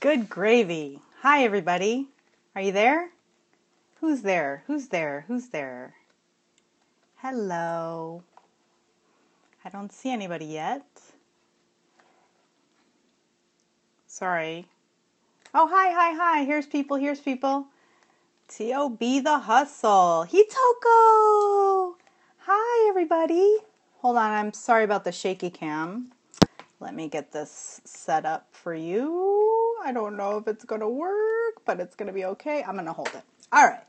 Good gravy. Hi, everybody. Are you there? Who's there? Who's there? Who's there? Hello. I don't see anybody yet. Sorry. Oh, hi. Here's people. T.O.B. the Hustle. Hitoko. Hi, everybody. Hold on. I'm sorry about the shaky cam. Let me get this set up for you. I don't know if it's going to work, but it's going to be okay. I'm going to hold it. All right.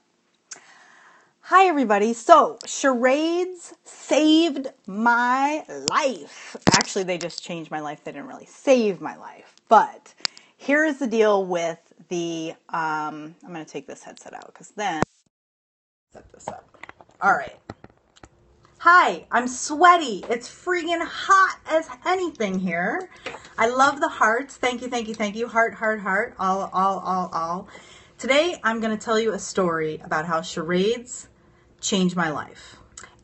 Hi, everybody. So, charades saved my life. Actually, they just changed my life. They didn't really save my life. But here is the deal with the, I'm going to take this headset out because then, set this up. All right. Hi, I'm sweaty. It's freaking hot as anything here. I love the hearts. Thank you. Heart. All. Today, I'm going to tell you a story about how charades changed my life.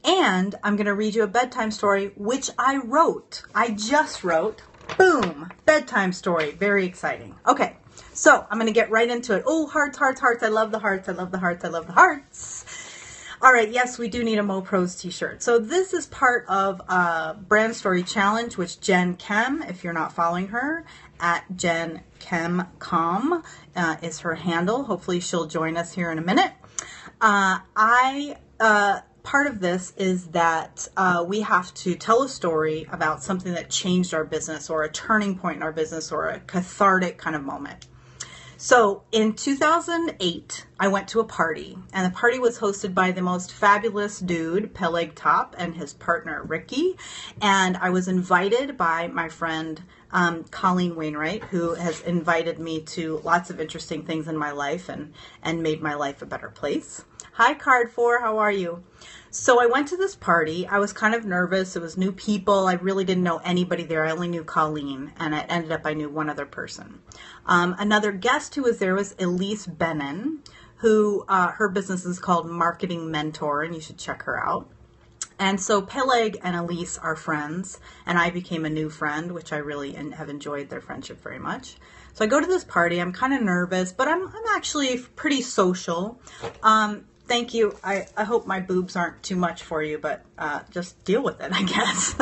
And I'm going to read you a bedtime story, which I wrote. I just wrote. Boom. Bedtime story. Very exciting. Okay. So I'm going to get right into it. Oh, hearts. I love the hearts. All right, yes, we do need a MoPros t-shirt. So this is part of a brand story challenge, which Jen Kem, if you're not following her, at Jen Kem.com is her handle. Hopefully she'll join us here in a minute. Part of this is that we have to tell a story about something that changed our business or a turning point in our business or a cathartic kind of moment. So in 2008, I went to a party, and the party was hosted by the most fabulous dude, Peleg Top, and his partner, Ricky. And I was invited by my friend, Colleen Wainwright, who has invited me to lots of interesting things in my life and made my life a better place. Hi, Card 4, how are you? So I went to this party. I was kind of nervous. It was new people. I really didn't know anybody there. I only knew Colleen, and I knew one other person. Another guest who was there was Elise Benin, who her business is called Marketing Mentor, and you should check her out. And so Peleg and Elise are friends, and I became a new friend, which I really have enjoyed their friendship very much. So I go to this party. I'm kind of nervous, but I'm actually pretty social. Thank you. I hope my boobs aren't too much for you, but just deal with it, I guess.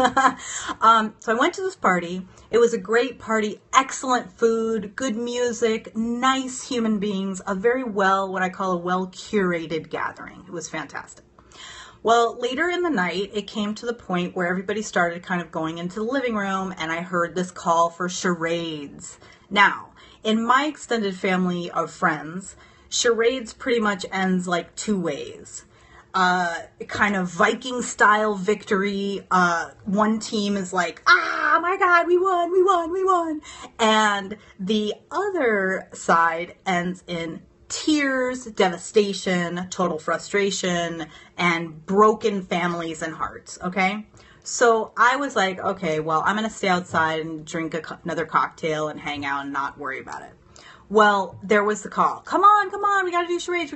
So I went to this party. It was a great party, excellent food, good music, nice human beings, what I call a well-curated gathering. It was fantastic. Well, later in the night, it came to the point where everybody started kind of going into the living room, and I heard this call for charades. Now, in my extended family of friends, charades pretty much ends like two ways. Kind of Viking style victory. One team is like, oh my God, we won. And the other side ends in tears, devastation, total frustration, and broken families and hearts. Okay. So I was like, okay, well, I'm going to stay outside and drink another cocktail and hang out and not worry about it. Well, there was the call. Come on, we got to do charades.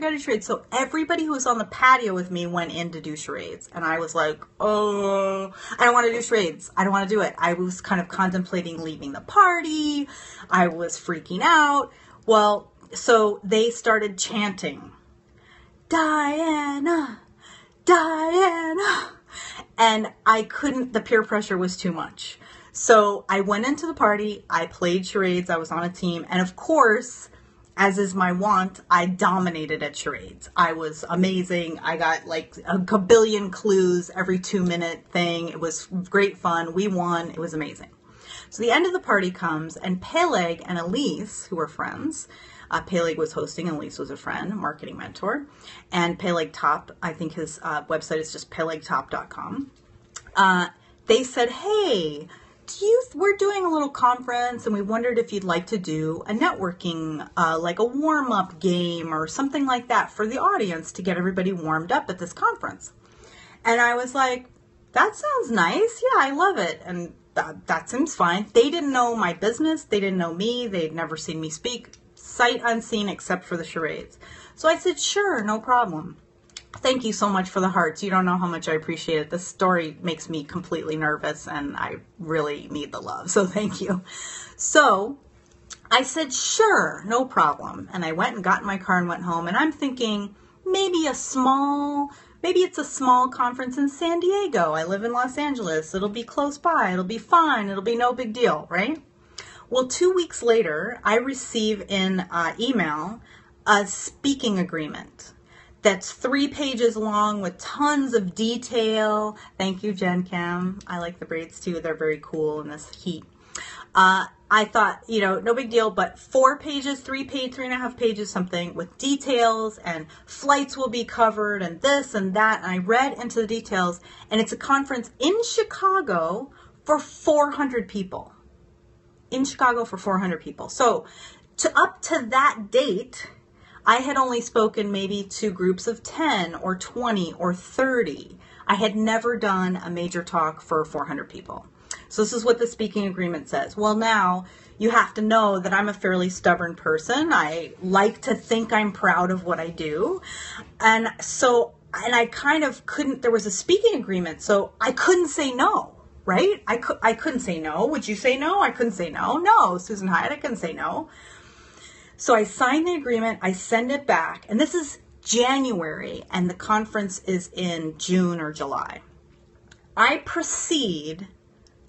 So everybody who was on the patio with me went in to do charades. And I was like, oh, I don't want to do charades. I don't want to do it. I was kind of contemplating leaving the party. I was freaking out. Well, so they started chanting, Diana. And the peer pressure was too much. So I went into the party, I played charades, I was on a team, and of course, as is my wont, I dominated at charades. I was amazing. I got like a billion clues every 2-minute thing. It was great fun. We won. It was amazing. So the end of the party comes, and Peleg and Elise, who were friends, Peleg was hosting, and Elise was a friend, a marketing mentor, and Peleg Top, I think his website is just pelegtop.com. They said, hey, we're doing a little conference, and we wondered if you'd like to do a networking, like a warm-up game or something like that for the audience to get everybody warmed up at this conference. And I was like, that sounds nice. Yeah, I love it. And that seems fine. They didn't know my business. They didn't know me. They'd never seen me speak, sight unseen, except for the charades. So I said, sure, no problem. Thank you so much for the hearts. You don't know how much I appreciate it. This story makes me completely nervous, and I really need the love. So thank you. So I said, sure, no problem. And I went and got in my car and went home. And I'm thinking, maybe it's a small conference in San Diego. I live in Los Angeles. It'll be close by. It'll be fine. It'll be no big deal, right? Well, 2 weeks later, I receive in email a speaking agreement that's 3 pages long with tons of detail. Thank you, Jen Kim. I like the braids too. They're very cool in this heat. I thought, no big deal, but 4 pages, 3.5 pages, something with details, and flights will be covered and this and that. And I read into the details, and it's a conference in Chicago for 400 people. In Chicago for 400 people. So up to that date, I had only spoken maybe to groups of 10 or 20 or 30. I had never done a major talk for 400 people. So this is what the speaking agreement says. Well, now you have to know that I'm a fairly stubborn person. I like to think I'm proud of what I do. And I kind of couldn't, there was a speaking agreement, so I couldn't say no. Right? I couldn't say no. Would you say no? I couldn't say no. No, Susan Hyatt, I couldn't say no. So I signed the agreement. I send it back. And this is January, and the conference is in June or July. I proceed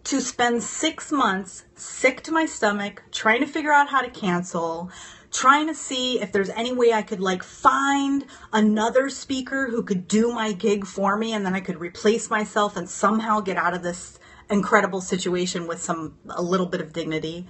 to spend 6 months sick to my stomach, trying to figure out how to cancel, trying to see if there's any way I could find another speaker who could do my gig for me, and then I could replace myself and somehow get out of this incredible situation with a little bit of dignity.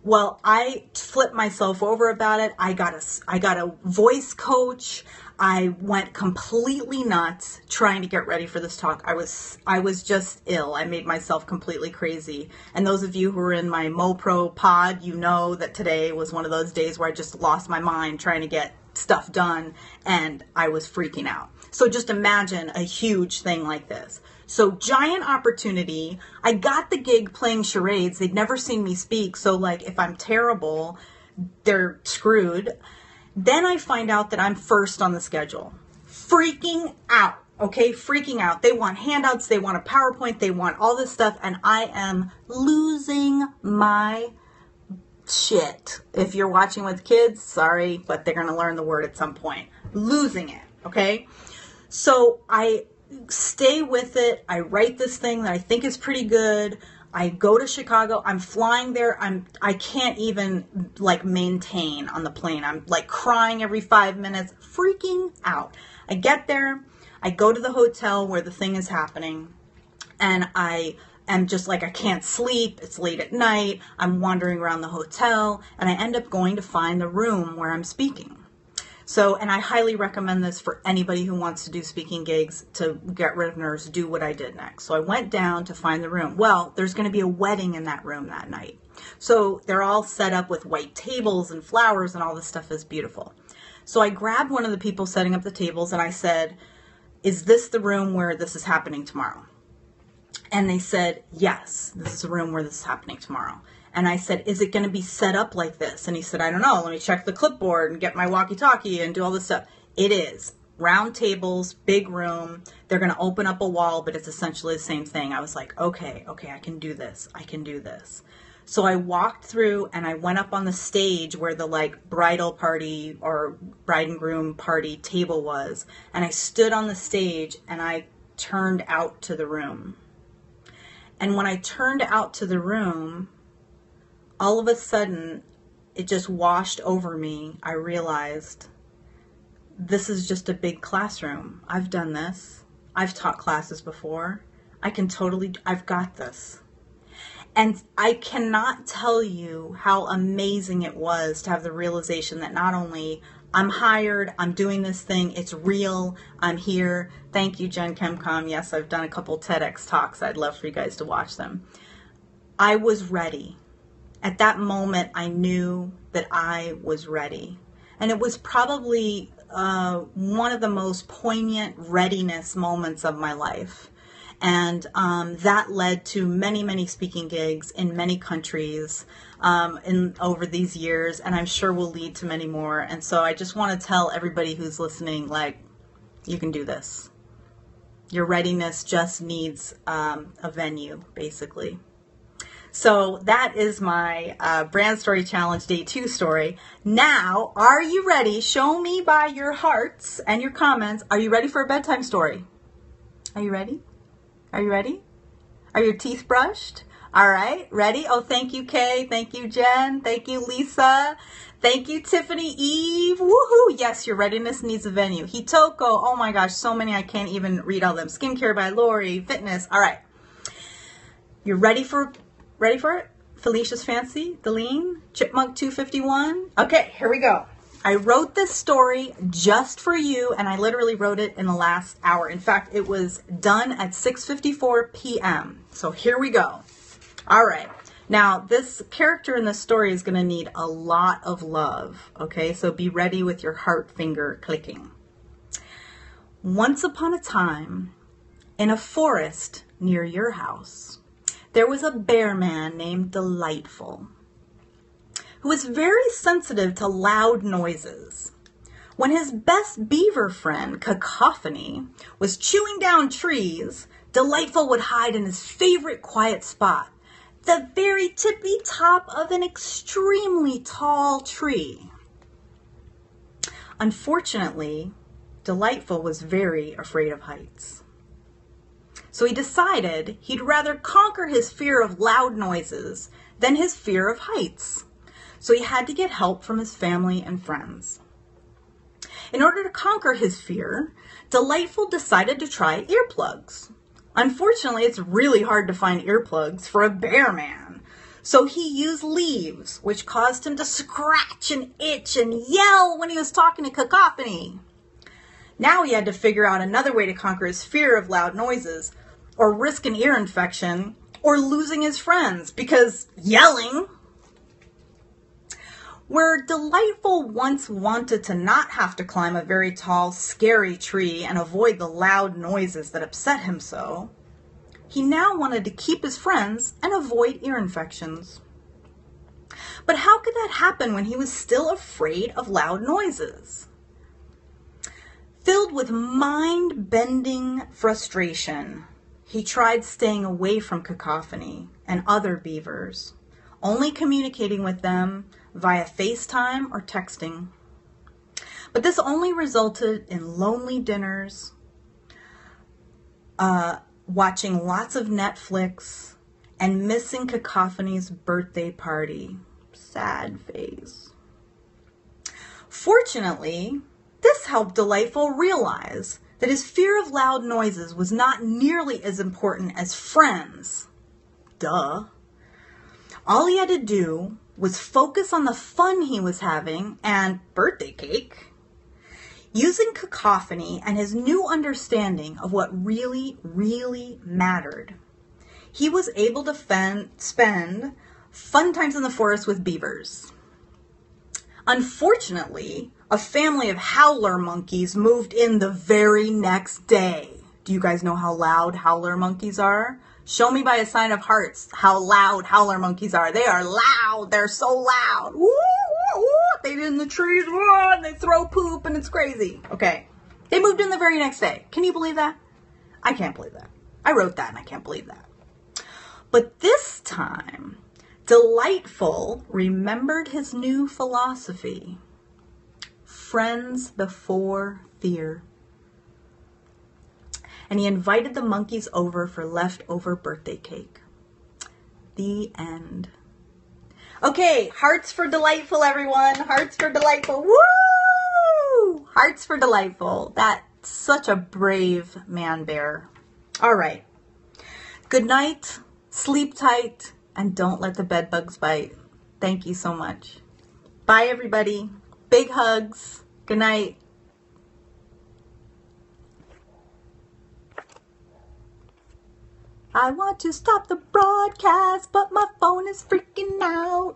Well, I flipped myself over about it. I got a voice coach. I went completely nuts trying to get ready for this talk. I was just ill. I made myself completely crazy. And those of you who are in my MoPro pod, you know that today was one of those days where I just lost my mind trying to get stuff done, and I was freaking out. So just imagine a huge thing like this. So giant opportunity. I got the gig playing charades. They'd never seen me speak. So if I'm terrible, they're screwed. Then I find out that I'm first on the schedule. Freaking out. Okay, freaking out. They want handouts. They want a PowerPoint. They want all this stuff. And I am losing my shit. If you're watching with kids, sorry, but they're going to learn the word at some point. Losing it. Okay. So I stay with it. I write this thing that I think is pretty good. I go to Chicago. I'm flying there. I can't even maintain on the plane. I'm crying every 5 minutes, freaking out. I get there. I go to the hotel where the thing is happening, and I am just I can't sleep. It's late at night. I'm wandering around the hotel, and I end up going to find the room where I'm speaking. So, and I highly recommend this for anybody who wants to do speaking gigs to get rid of nerves, do what I did next. So I went down to find the room. Well, there's going to be a wedding in that room that night. So they're all set up with white tables and flowers, and all this stuff is beautiful. So I grabbed one of the people setting up the tables, and I said, is this the room where this is happening tomorrow? And they said, yes, this is the room where this is happening tomorrow. And I said, is it going to be set up like this? And he said, I don't know. Let me check the clipboard and get my walkie-talkie and do all this stuff. It is. Round tables, big room. They're going to open up a wall, but it's essentially the same thing. I was like, okay, I can do this. I can do this. So I walked through, and I went up on the stage where the bridal party or bride and groom party table was. And I stood on the stage, and I turned out to the room. And when I turned out to the room, all of a sudden, it just washed over me. I realized this is just a big classroom. I've done this. I've taught classes before. I've got this. And I cannot tell you how amazing it was to have the realization that not only I'm hired, I'm doing this thing, it's real, I'm here. Thank you, Jen Kemcom. Yes, I've done a couple TEDx talks. I'd love for you guys to watch them. I was ready. At that moment, I knew that I was ready. And it was probably one of the most poignant readiness moments of my life. And that led to many, many speaking gigs in many countries over these years. And I'm sure will lead to many more. And so I just want to tell everybody who's listening, you can do this. Your readiness just needs a venue, basically. So that is my brand story challenge day 2 story. Now, are you ready? Show me by your hearts and your comments. Are you ready for a bedtime story? Are you ready? Are you ready? Are your teeth brushed? All right, ready? Oh, thank you, Kay. Thank you, Jen. Thank you, Lisa. Thank you, Tiffany, Eve. Woohoo! Yes, your readiness needs a venue. Hitoko. Oh my gosh, so many. I can't even read all them. Skincare by Lori. Fitness. All right. You're ready for it? Felicia's Fancy, Deline, Chipmunk 251. Okay, here we go. I wrote this story just for you, and I literally wrote it in the last hour. In fact, it was done at 6:54 p.m. So here we go. All right. Now, this character in the story is going to need a lot of love. Okay, so be ready with your heart finger clicking. Once upon a time, in a forest near your house, there was a bear man named Delightful, who was very sensitive to loud noises. When his best beaver friend, Cacophony, was chewing down trees, Delightful would hide in his favorite quiet spot, the very tippy top of an extremely tall tree. Unfortunately, Delightful was very afraid of heights. So he decided he'd rather conquer his fear of loud noises than his fear of heights. So he had to get help from his family and friends. In order to conquer his fear, Delightful decided to try earplugs. Unfortunately, it's really hard to find earplugs for a bear man. So he used leaves, which caused him to scratch and itch and yell when he was talking to Cacophony. Now he had to figure out another way to conquer his fear of loud noises, or risk an ear infection, or losing his friends, because yelling. Where Delightful once wanted to not have to climb a very tall, scary tree and avoid the loud noises that upset him so, he now wanted to keep his friends and avoid ear infections. But how could that happen when he was still afraid of loud noises? Filled with mind-bending frustration, he tried staying away from Cacophony and other beavers, only communicating with them via FaceTime or texting. But this only resulted in lonely dinners, watching lots of Netflix, and missing Cacophony's birthday party. Sad face. Fortunately, this helped Delightful realize that his fear of loud noises was not nearly as important as friends. Duh. All he had to do was focus on the fun he was having and birthday cake. Using Cacophony and his new understanding of what really, really mattered, he was able to spend fun times in the forest with beavers. Unfortunately, a family of howler monkeys moved in the very next day. Do you guys know how loud howler monkeys are? Show me by a sign of hearts how loud howler monkeys are. They are loud. They're so loud. Woo, woo, woo. They get in the trees, woo, and they throw poop, and it's crazy. Okay. They moved in the very next day. Can you believe that? I can't believe that. I wrote that, and I can't believe that. But this time, Delightful remembered his new philosophy. Friends before fear. And he invited the monkeys over for leftover birthday cake. The end. Okay, hearts for Delightful, everyone. Hearts for Delightful. Woo! Hearts for Delightful. That's such a brave man bear. All right. Good night, sleep tight, and don't let the bed bugs bite. Thank you so much. Bye, everybody. Big hugs. Good night. I want to stop the broadcast, but my phone is freaking out.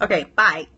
Okay, bye.